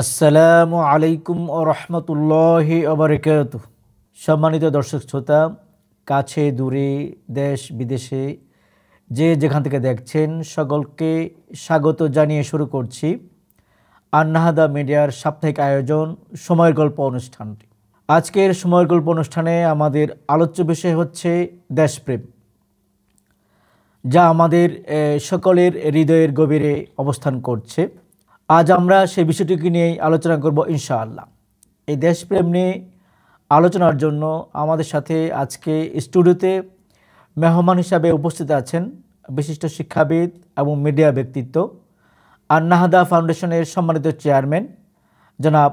আসসালামু আলাইকুম ও রহমতুল্লাহি ওবারাকাতুহ। সম্মানিত দর্শক শ্রোতা, কাছে দূরে দেশ বিদেশে যে যেখান থেকে দেখছেন সকলকে স্বাগত জানিয়ে শুরু করছি আন্নাহাদা মিডিয়ার সাপ্তাহিক আয়োজন সময়ের গল্প অনুষ্ঠানটি। আজকের সময়ের গল্প অনুষ্ঠানে আমাদের আলোচ্য বিষয় হচ্ছে দেশপ্রেম, যা আমাদের সকলের হৃদয়ের গভীরে অবস্থান করছে। আজ আমরা সেই বিষয়টিকে নিয়ে আলোচনা করব ইনশাআল্লাহ। এই দেশপ্রেম নিয়ে আলোচনার জন্য আমাদের সাথে আজকে স্টুডিওতে মেহমান হিসাবে উপস্থিত আছেন বিশিষ্ট শিক্ষাবিদ এবং মিডিয়া ব্যক্তিত্ব, আন্নাহাদা ফাউন্ডেশনের সম্মানিত চেয়ারম্যান জনাব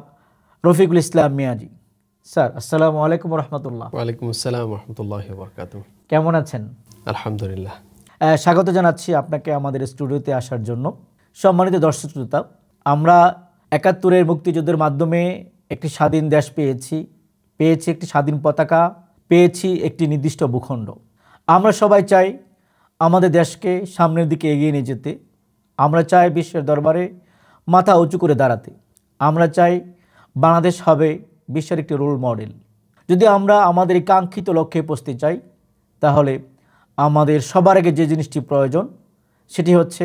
রফিকুল ইসলাম মিয়াজি। স্যার, আসসালামু আলাইকুম রহমতুল্লাহ। ওয়ালাইকুম আসসালাম রহমতুল্লাহি ওয়া বারাকাতুহু। কেমন আছেন? আলহামদুলিল্লাহ। স্বাগত জানাচ্ছি আপনাকে আমাদের স্টুডিওতে আসার জন্য। সম্মানিত দর্শক শ্রোতা, আমরা ৭১-এর মুক্তিযুদ্ধের মাধ্যমে একটি স্বাধীন দেশ পেয়েছি একটি স্বাধীন পতাকা, পেয়েছি একটি নির্দিষ্ট ভূখণ্ড। আমরা সবাই চাই আমাদের দেশকে সামনের দিকে এগিয়ে নিয়ে যেতে। আমরা চাই বিশ্বের দরবারে মাথা উঁচু করে দাঁড়াতে। আমরা চাই বাংলাদেশ হবে বিশ্বের একটি রোল মডেল। যদি আমরা আমাদের এই কাঙ্ক্ষিত লক্ষ্যে পৌঁছতে চাই, তাহলে আমাদের সবার আগে যে জিনিসটি প্রয়োজন সেটি হচ্ছে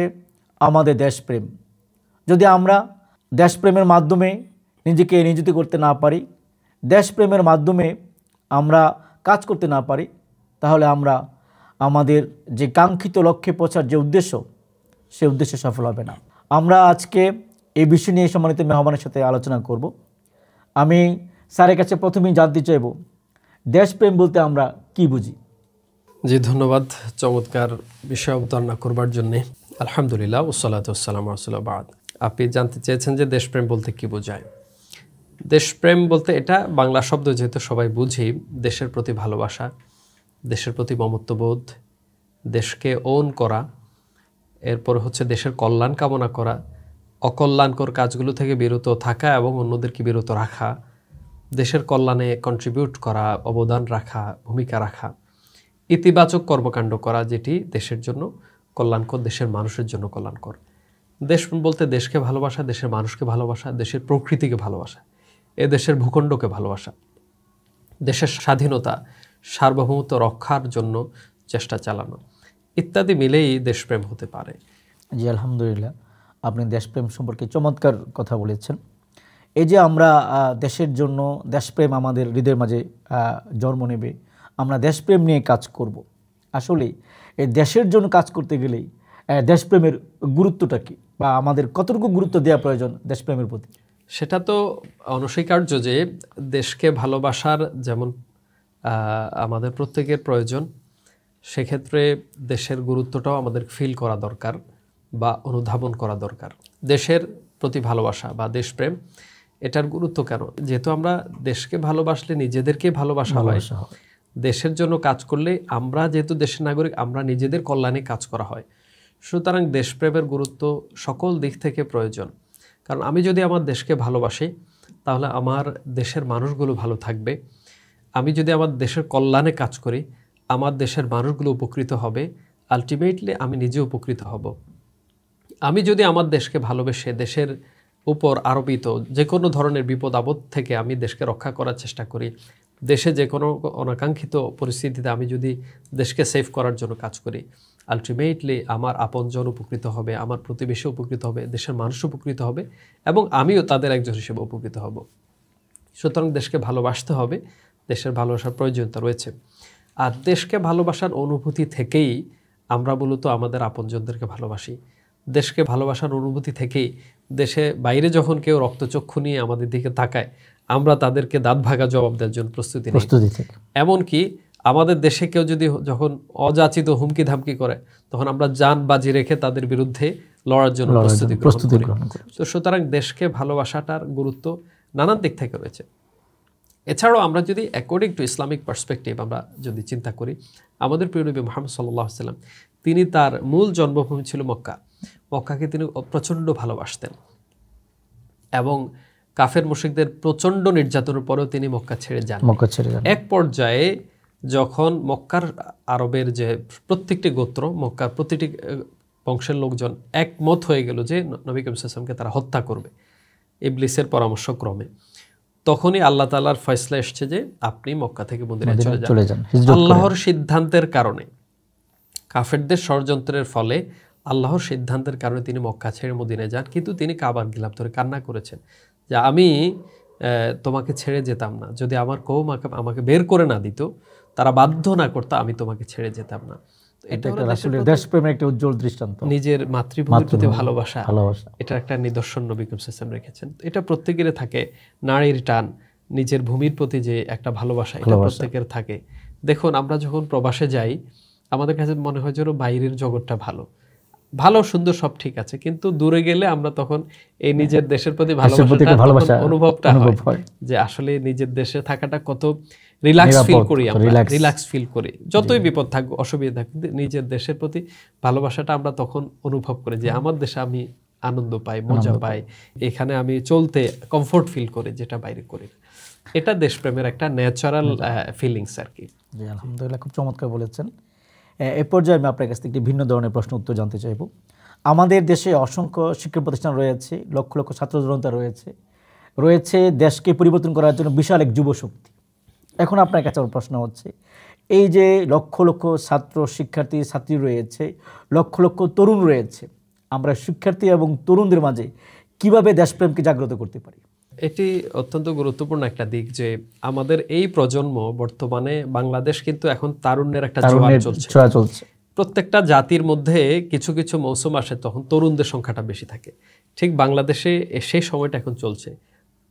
আমাদের দেশপ্রেম। যদি আমরা দেশপ্রেমের মাধ্যমে নিজেকে নিয়োজিত করতে না পারি, দেশপ্রেমের মাধ্যমে আমরা কাজ করতে না পারি, তাহলে আমরা আমাদের যে কাঙ্ক্ষিত লক্ষ্যে পৌঁছার যে উদ্দেশ্য, সে উদ্দেশ্যে সফল হবে না। আমরা আজকে এই বিষয় নিয়ে সম্মানিত মেহমানের সাথে আলোচনা করব। আমি স্যারের কাছে প্রথমেই জানতে চাইব, দেশপ্রেম বলতে আমরা কি বুঝি? জি, ধন্যবাদ চমৎকার বিষয় অবতারণা করবার জন্যে। আলহামদুলিল্লাহ ওয়াসসালাতু ওয়াসসালামু আলা রাসূলিল্লাহ বাদ। আপনি জানতে চেয়েছেন যে দেশপ্রেম বলতে কি বোঝায়। দেশপ্রেম বলতে এটা বাংলা শব্দ, যেহেতু সবাই বুঝি, দেশের প্রতি ভালোবাসা, দেশের প্রতি মমত্ববোধ, দেশকে ওন করা, এরপর হচ্ছে দেশের কল্যাণ কামনা করা, অকল্যাণকর কাজগুলো থেকে বিরত থাকা এবং অন্যদেরকে বিরত রাখা, দেশের কল্যাণে কন্ট্রিবিউট করা, অবদান রাখা, ভূমিকা রাখা, ইতিবাচক কর্মকাণ্ড করা যেটি দেশের জন্য কল্যাণকর, দেশের মানুষের জন্য কল্যাণকর। দেশ বলতে দেশকে ভালোবাসা, দেশের মানুষকে ভালোবাসা, দেশের প্রকৃতিকে ভালোবাসা, এ দেশের ভূখণ্ডকে ভালোবাসা, দেশের স্বাধীনতা সার্বভৌমত্ব রক্ষার জন্য চেষ্টা চালানো ইত্যাদি মিলেই দেশপ্রেম হতে পারে। জি, আলহামদুলিল্লাহ, আপনি দেশপ্রেম সম্পর্কে চমৎকার কথা বলেছেন। এই যে আমরা দেশের জন্য দেশপ্রেম আমাদের হৃদয়ের মাঝে জন্ম নেবে, আমরা দেশপ্রেম নিয়ে কাজ করব। আসলে এই দেশের জন্য কাজ করতে গেলেই দেশপ্রেমের গুরুত্বটা কি, বা আমাদের কতটুকু গুরুত্ব দেওয়া প্রয়োজন দেশপ্রেমের প্রতি? সেটা তো অনস্বীকার্য যে দেশকে ভালোবাসার যেমন আমাদের প্রত্যেকের প্রয়োজন, সেক্ষেত্রে দেশের গুরুত্বটাও আমাদের ফিল করা দরকার বা অনুধাবন করা দরকার। দেশের প্রতি ভালোবাসা বা দেশপ্রেম, এটার গুরুত্ব কেন? যেহেতু আমরা দেশকে ভালোবাসলে নিজেদেরকে ভালোবাসা হয়, দেশের জন্য কাজ করলে আমরা যেহেতু দেশের নাগরিক, আমরা নিজেদের কল্যাণে কাজ করা হয়। সুতরাং দেশপ্রেমের গুরুত্ব সকল দিক থেকে প্রয়োজন। কারণ আমি যদি আমার দেশকে ভালোবাসি, তাহলে আমার দেশের মানুষগুলো ভালো থাকবে। আমি যদি আমার দেশের কল্যাণে কাজ করি, আমার দেশের মানুষগুলো উপকৃত হবে, আলটিমেটলি আমি নিজে উপকৃত হব। আমি যদি আমার দেশকে ভালোবেসে দেশের উপর আরোপিত যে কোনো ধরনের বিপদ আপদ থেকে আমি দেশকে রক্ষা করার চেষ্টা করি, দেশে যে কোনো অনাকাঙ্ক্ষিত পরিস্থিতিতে আমি যদি দেশকে সেভ করার জন্য কাজ করি, আলটিমেটলি আমার আপনজন উপকৃত হবে, আমার প্রতিবেশী উপকৃত হবে, দেশের মানুষ উপকৃত হবে এবং আমিও তাদের একজন হিসেবে উপকৃত হব। সুতরাং দেশকে ভালোবাসতে হবে, দেশের ভালোবাসার প্রয়োজনীয়তা রয়েছে। আর দেশকে ভালোবাসার অনুভূতি থেকেই আমরা মূলত আমাদের আপনজনদেরকে ভালোবাসি। দেশকে ভালোবাসার অনুভূতি থেকেই দেশে বাইরে যখন কেউ রক্তচক্ষু নিয়ে আমাদের দিকে তাকায়, আমরা তাদেরকে দাঁত ভাঙা জবাব দেওয়ার জন্য প্রস্তুতি নিই। এমনকি আমাদের দেশে কেউ যদি যখন অযাচিত হুমকি ধামকি করে, তখন আমরা জান বাজি রেখে তাদের বিরুদ্ধে লড়ার জন্য প্রস্তুতি গ্রহণ করি। তো সুতরাং দেশকে ভালোবাসাটার গুরুত্ব নানান দিক থেকে রয়েছে। এছাড়াও আমরা যদি অ্যাকর্ডিং টু ইসলামিক পার্সপেক্টিভ আমরা যদি চিন্তা করি, আমাদের প্রিয় নবী মুহাম্মদ সাল্লাল্লাহু আলাইহি ওয়াসাল্লাম, তিনি তার মূল জন্মভূমি ছিল মক্কা। মক্কাকে তিনি প্রচণ্ড ভালোবাসতেন এবং কাফের মুশরিকদের প্রচণ্ড নির্যাতনের পরেও তিনি মক্কা ছেড়ে যান। এক পর্যায়ে যখন মক্কার আরবের যে প্রত্যেকটি গোত্র, মক্কার প্রতিটি বংশের লোকজন একমত হয়ে গেল যে নবী করিম সাল্লাল্লাহু আলাইহি ওয়াসাল্লামকে তারা হত্যা করবে, ইবলিসের পরামর্শক্রমে, তখনই আল্লাহ তাআলার ফয়সলা এসেছে যে আপনি মক্কা থেকে মদিনায় চলে যান। আল্লাহর সিদ্ধান্তের কারণে, কাফেরদের ষড়যন্ত্রের ফলে আল্লাহর সিদ্ধান্তের কারণে তিনি মক্কা ছেড়ে মদিনায় যান, কিন্তু তিনি কাবার গিলাফ ধরে কান্না করেছেন যে আমি তোমাকে ছেড়ে যেতাম না, যদি আমার কওম আমাকে বের করে না দিত, তারা বাধ্য না করতো, আমি তোমাকে ছেড়ে যেতাম না। এটা দেশপ্রেমের একটা উজ্জ্বল দৃষ্টান্ত, নিজের মাতৃভূমির প্রতি ভালোবাসা, এটা একটা নিদর্শন নবী করিম সাল্লাল্লাহু আলাইহি ওয়াসাল্লাম রেখেছেন। এটা প্রত্যেকের থাকে, নারীর টান, নিজের ভূমির প্রতি যে একটা ভালোবাসা, এটা প্রত্যেকের থাকে। দেখুন, আমরা যখন প্রবাসে যাই আমাদের কাছে মনে হয় যেন বাইরের জগৎটা ভালো ভালো সুন্দর সব ঠিক আছে, কিন্তু দূরে গেলে আমরা তখন এই নিজের দেশের প্রতি ভালোবাসা অনুভবটা হয় যে আসলে নিজের দেশে থাকাটা কত রিল্যাক্স ফিল করি আমরা, রিল্যাক্স ফিল করি, যতই বিপদ থাকুক অসুবিধা থাকুক, নিজের দেশের প্রতি ভালোবাসাটা আমরা তখন অনুভব করি যে আমার দেশে আমি আনন্দ পাই, মজা পাই, এখানে আমি চলতে কমফোর্ট ফিল করি, যেটা বাইরে করি। এটা দেশপ্রেমের একটা ন্যাচারাল ফিলিংস আর কি। জি, আলহামদুলিল্লাহ, খুব চমৎকার বলেছেন। এ পর্যায়ে আমি আপনার কাছ থেকে একটি ভিন্ন ধরনের প্রশ্ন উত্তর জানতে চাইব। আমাদের দেশে অসংখ্য শিক্ষা প্রতিষ্ঠান রয়েছে, লক্ষ লক্ষ ছাত্র জনতা রয়েছে দেশকে পরিবর্তন করার জন্য বিশাল এক যুবশক্তি। এখন আপনার কাছে আমার প্রশ্ন হচ্ছে, এই যে লক্ষ লক্ষ ছাত্রী রয়েছে, লক্ষ লক্ষ তরুণ রয়েছে, আমরা শিক্ষার্থী এবং তরুণদের মাঝে কিভাবে দেশপ্রেমকে জাগ্রত করতে পারি? এটি অত্যন্ত গুরুত্বপূর্ণ একটা দিক যে আমাদের এই প্রজন্ম, বর্তমানে বাংলাদেশ কিন্তু এখন তারুণ্যের একটা জোয়ার চলছে। প্রত্যেকটা জাতির মধ্যে কিছু কিছু মৌসুম আসে তখন তরুণদের সংখ্যাটা বেশি থাকে। ঠিক বাংলাদেশে সেই সময়টা এখন চলছে,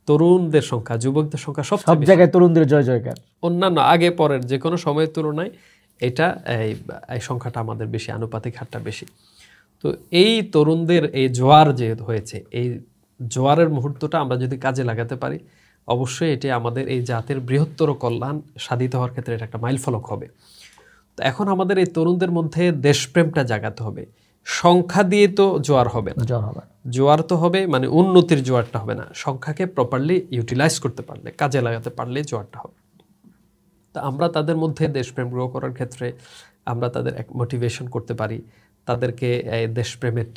তরুণদের সংখ্যা, যুবকদের সংখ্যা সব জায়গায় তরুণদের জয় জয়কার। অন্যান্য আগে পরের যে কোনো সময়ের তুলনায় এটা এই সংখ্যাটা আমাদের বেশি, আনুপাতিক হারটা বেশি। তো এই তরুণদের এই জোয়ার যে হয়েছে, এই জোয়ারের মুহূর্তটা আমরা যদি কাজে লাগাতে পারি, অবশ্যই এটি আমাদের এই জাতির বৃহত্তর কল্যাণ সাধিত হওয়ার ক্ষেত্রে এটা একটা মাইলফলক হবে। তো এখন আমাদের এই তরুণদের মধ্যে দেশপ্রেমটা জাগাতে হবে। সংখ্যা দিয়ে তো জোয়ার হবে না, জোয়ার তো হবে মানে উন্নতির জোয়ারটা হবে না, সংখ্যাকে প্রপারলি ইউটিলাইজ করতে পারলে, কাজে লাগাতে পারলে জোয়ারটা হবে। তো আমরা তাদের মধ্যে দেশপ্রেম গ্রো করার ক্ষেত্রে আমরা তাদের এক মোটিভেশন করতে পারি, তাদেরকে দেশপ্রেমের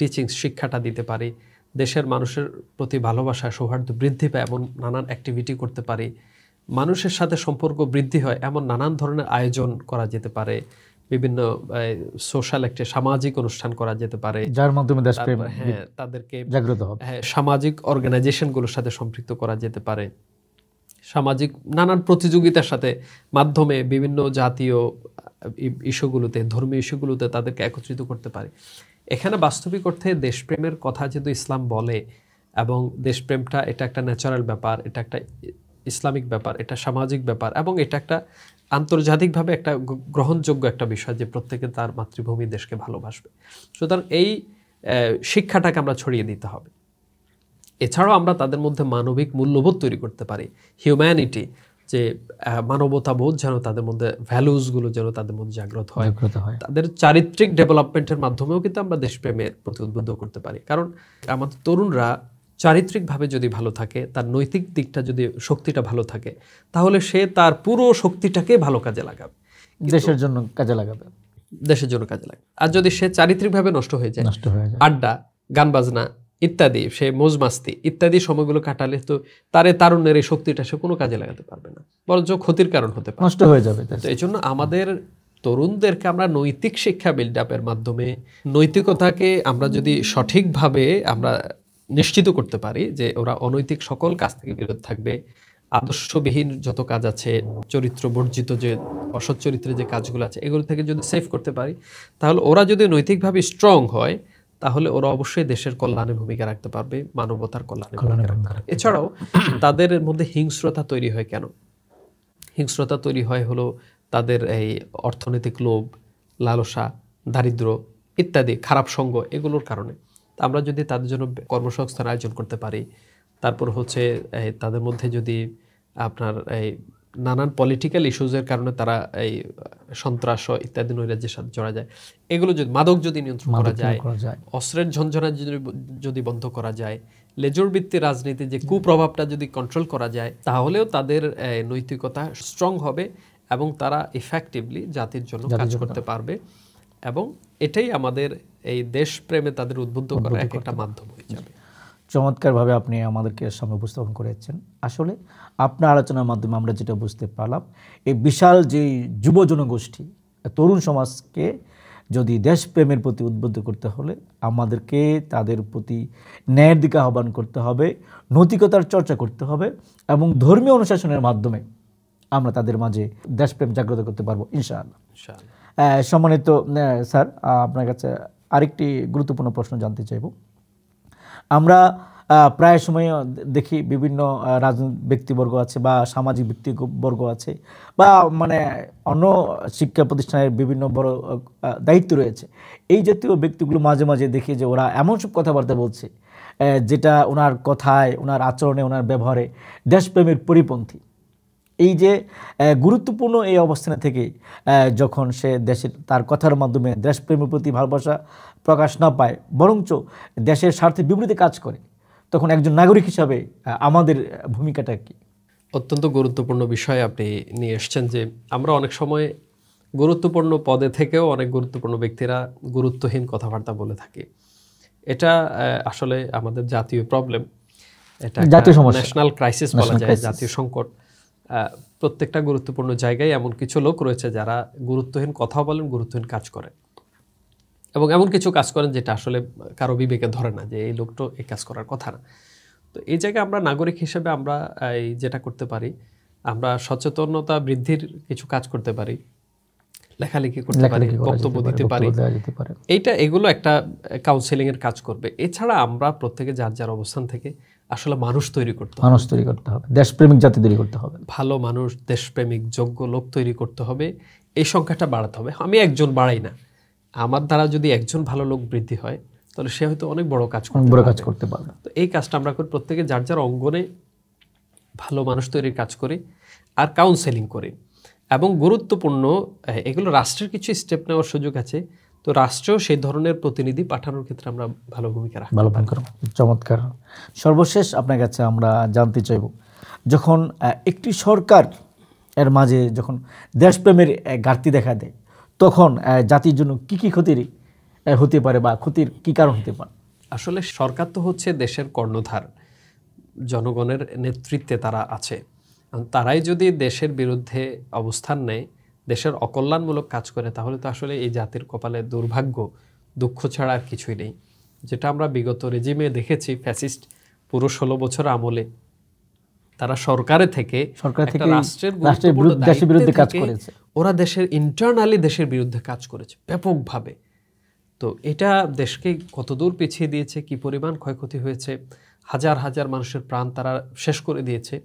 শিক্ষাটা দিতে পারি, দেশের মানুষের প্রতি ভালোবাসা, সৌহার্দ্য বৃদ্ধি পায় এমন নানান অ্যাক্টিভিটি করতে পারি, মানুষের সাথে সম্পর্ক বৃদ্ধি হয় এমন নানান ধরনের আয়োজন করা যেতে পারে, বিভিন্ন সোশ্যাল একটা সামাজিক অনুষ্ঠান করা যেতে পারে, যার মাধ্যমে দেশপ্রেম তাদেরকে জাগ্রত হবে। সামাজিক অর্গানাইজেশনগুলোর সাথে সম্পৃক্ত করা যেতে পারে, সামাজিক নানান প্রতিযোগিতার সাথে মাধ্যমে বিভিন্ন জাতীয় ইস্যুগুলোতে, ধর্মীয় ইস্যুগুলোতে তাদেরকে একত্রিত করতে পারে। এখানে বাস্তবিক অর্থে দেশপ্রেমের কথা যেহেতু ইসলাম বলে, এবং দেশপ্রেমটা এটা একটা ন্যাচারাল ব্যাপার, এটা একটা ইসলামিক ব্যাপার, এটা সামাজিক ব্যাপার, এবং এটা একটা আন্তর্জাতিকভাবে একটা গ্রহণযোগ্য একটা বিষয় যে প্রত্যেকে তার মাতৃভূমি দেশকে ভালোবাসবে। সুতরাং এই শিক্ষাটাকে আমরা ছড়িয়ে দিতে হবে। এছাড়াও আমরা তাদের মধ্যে মানবিক মূল্যবোধ তৈরি করতে পারি, হিউম্যানিটি, যে মানবতাবোধ যেন তাদের মধ্যে, ভ্যালুসগুলো যেন তাদের মধ্যে জাগ্রত হয়। তাদের চারিত্রিক ডেভেলপমেন্টের মাধ্যমেও কিন্তু আমরা দেশপ্রেমের প্রতি উদ্বুদ্ধ করতে পারি। কারণ আমাদের তরুণরা চারিত্রিকভাবে যদি ভালো থাকে, তার নৈতিক দিকটা যদি, শক্তিটা ভালো থাকে, তাহলে সে তার পুরো শক্তিটাকে ভালো কাজে লাগাবে, দেশের জন্য কাজে লাগাবে, দেশের জন্য কাজে লাগাবে। আর যদি সে চারিত্রিকভাবে নষ্ট হয়ে যায়, আড্ডা, গান বাজনা ইত্যাদি, সে মৌজ মাস্তি ইত্যাদি সময়গুলো কাটালে তো তারুণ্যের এই শক্তিটা সে কোনো কাজে লাগাতে পারবে না, বরঞ্চ ক্ষতির কারণ হতে পারে, নষ্ট হয়ে যাবে। তো এই জন্য আমাদের তরুণদেরকে আমরা নৈতিক শিক্ষা বিল্ড আপের মাধ্যমে, নৈতিকতাকে আমরা যদি সঠিকভাবে আমরা নিশ্চিত করতে পারি যে ওরা অনৈতিক সকল কাজ থেকে বিরত থাকবে, আদর্শবিহীন যত কাজ আছে, চরিত্র বর্জিত যে অসৎ চরিত্রের যে কাজগুলো আছে, এগুলো থেকে যদি সেভ করতে পারি, তাহলে ওরা যদি নৈতিকভাবে স্ট্রং হয়, তাহলে ওরা অবশ্যই দেশের কল্যাণে ভূমিকা রাখতে পারবে, মানবতার কল্যাণে ভূমিকা রাখতে পারবে। এছাড়াও তাদের মধ্যে হিংস্রতা তৈরি হয় কেন? হিংস্রতা তৈরি হয় হলো তাদের এই অর্থনৈতিক লোভ, লালসা, দারিদ্র ইত্যাদি, খারাপ সঙ্গ, এগুলোর কারণে। আমরা যদি তাদের জন্য কর্মসংস্থান আয়োজন করতে পারি, তারপর হচ্ছে তাদের মধ্যে যদি আপনার এই নানান পলিটিক্যাল ইস্যুজের কারণে তারা এই সন্ত্রাস ইত্যাদি নৈরাজ্যের সাথে জড়া যায়, এগুলো যদি, মাদক যদি নিয়ন্ত্রণ করা যায়, অস্ত্রের ঝঞ্ঝনা যদি বন্ধ করা যায়, লেজুর ভিত্তিক রাজনীতি যে কুপ্রভাবটা যদি কন্ট্রোল করা যায়, তাহলেও তাদের নৈতিকতা স্ট্রং হবে এবং তারা ইফেক্টিভলি জাতির জন্য কাজ করতে পারবে। এবং এটাই আমাদের এই দেশপ্রেমে তাদের উদ্বুদ্ধ করার একটা মাধ্যম হয়ে যাবে। চমৎকারভাবে আপনি আমাদেরকে সামনে উপস্থাপন করেছেন। আসলে আপনার আলোচনার মাধ্যমে আমরা যেটা বুঝতে পারলাম, এই বিশাল যে যুব জনগোষ্ঠী, তরুণ সমাজকে যদি দেশপ্রেমের প্রতি উদ্বুদ্ধ করতে হলে আমাদেরকে তাদের প্রতি ন্যায়ের দিকে আহ্বান করতে হবে, নৈতিকতার চর্চা করতে হবে এবং ধর্মীয় অনুশাসনের মাধ্যমে আমরা তাদের মাঝে দেশপ্রেম জাগ্রত করতে পারবো ইনশাআল্লাহ। সম্মানিত স্যার, আপনার কাছে আরেকটি গুরুত্বপূর্ণ প্রশ্ন জানতে চাইব। আমরা প্রায় সময় দেখি বিভিন্ন রাজনৈতিক ব্যক্তিবর্গ আছে বা সামাজিক ব্যক্তিবর্গ আছে বা মানে অন্য শিক্ষা প্রতিষ্ঠানের বিভিন্ন বড় দায়িত্ব রয়েছে, এই জাতীয় ব্যক্তিগুলো মাঝে মাঝে দেখি যে ওরা এমন সব কথাবার্তা বলছে যেটা ওনার কথায়, ওনার আচরণে, ওনার ব্যবহারে দেশপ্রেমের পরিপন্থী। এই যে গুরুত্বপূর্ণ এই অবস্থানে থেকে যখন সে দেশের তার কথার মাধ্যমে দেশপ্রেমের প্রতি ভালোবাসা প্রকাশ না পায়, বরঞ্চ দেশের স্বার্থে বিপরীতে কাজ করে, তখন একজন নাগরিক হিসাবে আমাদের ভূমিকাটা কি? অত্যন্ত গুরুত্বপূর্ণ বিষয় আপনি নিয়ে এসছেন যে আমরা অনেক সময় গুরুত্বপূর্ণ পদে থেকেও অনেক গুরুত্বপূর্ণ ব্যক্তিরা গুরুত্বহীন কথাবার্তা বলে থাকে। এটা আসলে আমাদের জাতীয় প্রবলেম, এটা জাতীয় সমস্যা, ন্যাশনাল ক্রাইসিস বলা যায়, জাতীয় সংকট। প্রত্যেকটা গুরুত্বপূর্ণ জায়গায় এমন কিছু লোক রয়েছে যারা গুরুত্বহীন কথা বলেন, গুরুত্বহীন কাজ করেন এবং এমন কিছু কাজ করেন যেটা আসলে কারো বিবেকে ধরে না যে এই লোকটা এই কাজ করার কথা না। তো এই জায়গায় আমরা নাগরিক হিসেবে আমরা এই যেটা করতে পারি, আমরা সচেতনতা বৃদ্ধির কিছু কাজ করতে পারি, লেখালেখি করতে পারি, বক্তব্য দিতে পারি, এগুলো একটা কাউন্সেলিং এর কাজ করবে। এছাড়া আমরা প্রত্যেকে যার যার অবস্থান থেকে আসলে মানুষ তৈরি করতে হবে, দেশপ্রেমিক জাতি তৈরি করতে হবে, ভালো মানুষ, দেশপ্রেমিক যোগ্য লোক তৈরি করতে হবে। এই সংখ্যাটা বাড়াতে হবে। আমি একজন বাড়াই না, আমার দ্বারা যদি একজন ভালো লোক বৃদ্ধি হয় তাহলে সে হয়তো অনেক বড় কাজ করতে পারবে। তো এই কাজটা আমরা করি, প্রত্যেকে যার যার অঙ্গনে ভালো মানুষ তৈরির কাজ করি আর কাউন্সেলিং করি। এবং গুরুত্বপূর্ণ এগুলো রাষ্ট্রের কিছু স্টেপ নেওয়ার সুযোগ আছে, তো রাষ্ট্রেও সেই ধরনের প্রতিনিধি পাঠানোর ক্ষেত্রে আমরা ভালো ভূমিকা রাখতে পারি। চমৎকার। সর্বশেষ আপনার কাছে আমরা জানতে চাইব, যখন একটি সরকার এর মাঝে যখন দেশপ্রেমের ঘাটতি দেখা দেয়, তখন জাতির জন্য কি কি ক্ষতির হতে পারে বা ক্ষতির কি কারণ হতে পারে? আসলে সরকার তো হচ্ছে দেশের কর্ণধার, জনগণের নেতৃত্বে তারা আছে। তারাই যদি দেশের বিরুদ্ধে অবস্থান নেয়, দেশের অকল্যাণমূলক কাজ করে, তাহলে তো আসলে এই জাতির কপালে দুর্ভাগ্য, দুঃখ ছাড়া আর কিছুই নেই। যেটা আমরা বিগত রেজিমে দেখেছি, ফ্যাসিস্ট পুরো 16 বছর আমলে তারা সরকারে থেকে রাষ্ট্রের বিরুদ্ধে কাজ করেছে, ওরা দেশের ইন্টারনালি দেশের বিরুদ্ধে কাজ করেছে ব্যাপকভাবে। তো এটা দেশকে কতদূর পিছিয়ে দিয়েছে, কি পরিমাণ ক্ষয়ক্ষতি হয়েছে, হাজার হাজার মানুষের প্রাণ তারা শেষ করে দিয়েছে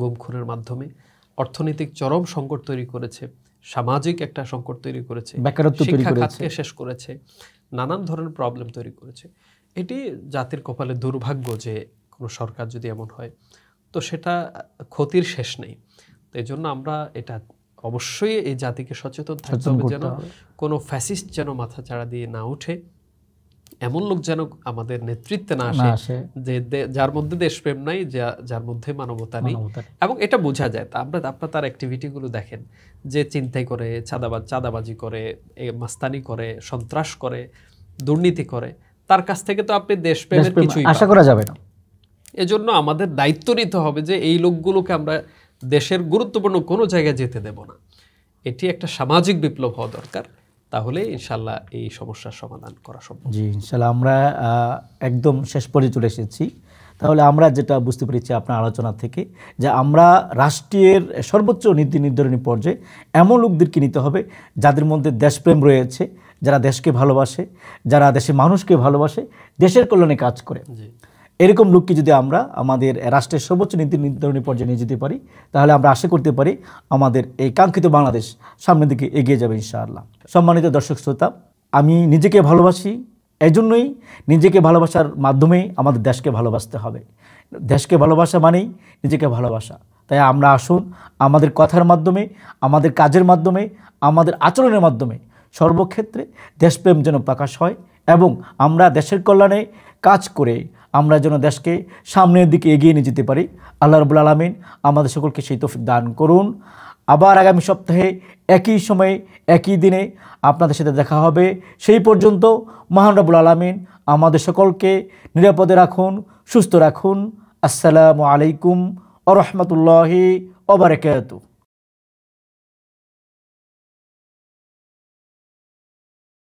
গুমখুনের মাধ্যমে, অর্থনৈতিক চরম সংকট তৈরি করেছে, সামাজিক একটা সংকট তৈরি করেছে, শিক্ষা খাতকে শেষ করেছে, নানান ধরনের প্রবলেম তৈরি করেছে। এটি জাতির কপালে দুর্ভাগ্য যে কোনো সরকার যদি এমন হয়, তো সেটা ক্ষতির শেষ নেই। তো এই জন্য আমরা এটা অবশ্যই এই জাতিকে সচেতন থাকতে হবে যেন কোনো ফ্যাসিস্ট যেন মাথা চাড়া দিয়ে না উঠে, এমন লোক যেন আমাদের নেতৃত্বে না আসে যে যার মধ্যে দেশপ্রেম নাই, যার মধ্যে মানবতা নেই। এবং এটা বোঝা যায়, আপনারা তার অ্যাক্টিভিটিগুলো দেখেন যে চিন্তাই করে, চাঁদাবাজি করে, মাস্তানি করে, সন্ত্রাস করে, দুর্নীতি করে, তার কাছ থেকে তো আপনি দেশপ্রেমের কিছুই আশা করা যাবে না। এজন্য আমাদের দায়িত্ব নিতে হবে যে এই লোকগুলোকে আমরা দেশের গুরুত্বপূর্ণ কোনো জায়গায় যেতে দেব না। এটি একটা সামাজিক বিপ্লব হওয়া দরকার, তাহলে ইনশাল্লাহ এই সমস্যার সমাধান করা সম্ভব। জি ইনশাল্লাহ। আমরা একদম শেষ পর্যায়ে চলে এসেছি। তাহলে আমরা যেটা বুঝতে পেরেছি আপনার আলোচনা থেকে, যে আমরা রাষ্ট্রের সর্বোচ্চ নীতি নির্ধারণী পর্যায়ে এমন লোকদেরকে নিতে হবে যাদের মধ্যে দেশপ্রেম রয়েছে, যারা দেশকে ভালোবাসে, যারা দেশের মানুষকে ভালোবাসে, দেশের কল্যাণে কাজ করে। এরকম লোককে যদি আমরা আমাদের রাষ্ট্রের সর্বোচ্চ নীতি নির্ধারণী পর্যায়ে নিয়ে যেতে পারি, তাহলে আমরা আশা করতে পারি আমাদের এই কাঙ্ক্ষিত বাংলাদেশ সামনের দিকে এগিয়ে যাবে ইনশাআল্লাহ। সম্মানিত দর্শক শ্রোতা, আমি নিজেকে ভালোবাসি, এজন্যই নিজেকে ভালোবাসার মাধ্যমে আমাদের দেশকে ভালোবাসতে হবে। দেশকে ভালোবাসা মানেই নিজেকে ভালোবাসা। তাই আমরা আসুন আমাদের কথার মাধ্যমে, আমাদের কাজের মাধ্যমে, আমাদের আচরণের মাধ্যমে সর্বক্ষেত্রে দেশপ্রেম যেন প্রকাশ হয় এবং আমরা দেশের কল্যাণে কাজ করে আমরা যেন দেশকে সামনের দিকে এগিয়ে নিয়ে যেতে পারি। আল্লাহ রাব্বুল আলামিন আমাদের সকলকে সেই তৌফিক দান করুন। আবার আগামী সপ্তাহে একই সময়ে একই দিনে আপনাদের সাথে দেখা হবে। সেই পর্যন্ত মহান রব্বুল আলামিন আমাদের সকলকে নিরাপদে রাখুন, সুস্থ রাখুন। আসসালামু আলাইকুম ওয়া রাহমাতুল্লাহি ওয়া বারাকাতুহু।